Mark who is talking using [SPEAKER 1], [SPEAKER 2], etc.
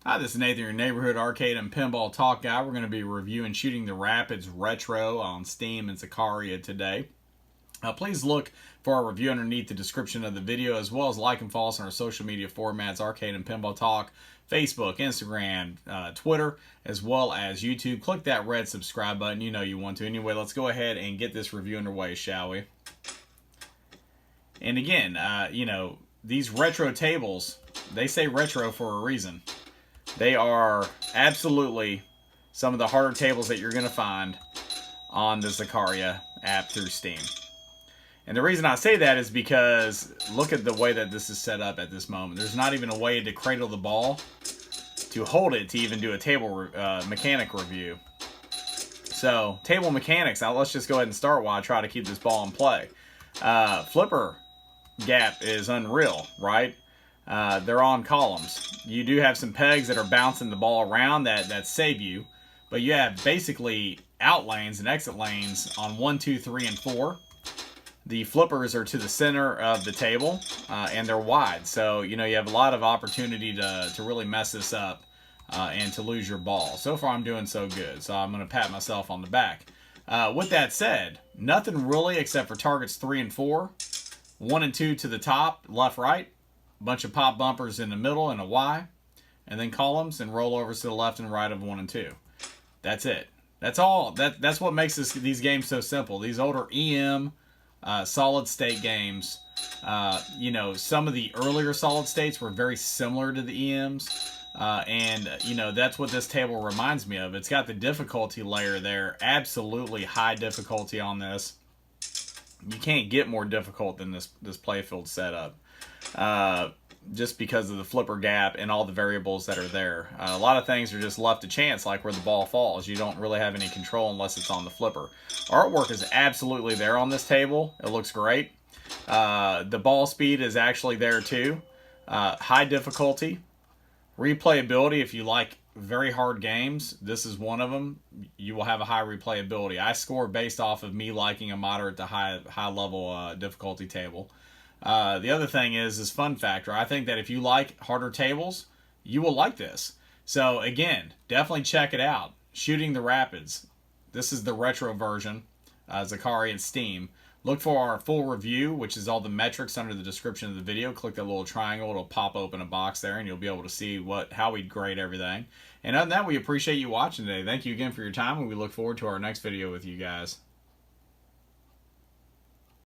[SPEAKER 1] Hi, this is Nathan, your neighborhood arcade and pinball talk guy. We're going to be reviewing Shooting the Rapids Retro on Steam and Zaccaria today. Please look for our review underneath the description of the video, as well as like and follow us on our social media formats, Arcade and Pinball Talk, Facebook, Instagram, Twitter, as well as YouTube. Click that red subscribe button. You know you want to. Anyway, let's go ahead and get this review underway, shall we? And again, these retro tables, they say retro for a reason. They are absolutely some of the harder tables that you're going to find on the Zaccaria app through Steam. And the reason I say that is because look at the way that this is set up at this moment. There's not even a way to cradle the ball to hold it to even do a table mechanic review. So, table mechanics. Now let's just go ahead and start while I try to keep this ball in play. Flipper gap is unreal, right? They're on columns. You do have some pegs that are bouncing the ball around that save you, but you have basically out lanes and exit lanes on 1, 2, 3, and 4. The flippers are to the center of the table, and they're wide. So, you have a lot of opportunity to really mess this up and to lose your ball. So far, I'm doing so good, so I'm going to pat myself on the back. With that said, nothing really except for targets 3 and 4, 1 and 2 to the top, left, right. Bunch of pop bumpers in the middle and a Y, and then columns and rollovers to the left and right of 1 and 2. That's it. That's all. That's what makes these games so simple. These older EM solid state games, some of the earlier solid states were very similar to the EMs, and that's what this table reminds me of. It's got the difficulty layer there, absolutely high difficulty on this. You can't get more difficult than this playfield setup. Just because of the flipper gap and all the variables that are there. A lot of things are just left to chance, like where the ball falls. You don't really have any control unless it's on the flipper. Artwork is absolutely there on this table. It looks great. The ball speed is actually there too. High difficulty. Replayability, if you like very hard games, this is one of them. You will have a high replayability. I score based off of me liking a moderate to high level difficulty table. The other thing is fun factor. I think that if you like harder tables, you will like this. So again, definitely check it out. Shooting the Rapids. This is the retro version, Zaccaria and Steam. Look for our full review, which is all the metrics under the description of the video. Click that little triangle. It'll pop open a box there, and you'll be able to see how we grade everything. And other than that, we appreciate you watching today. Thank you again for your time, and we look forward to our next video with you guys.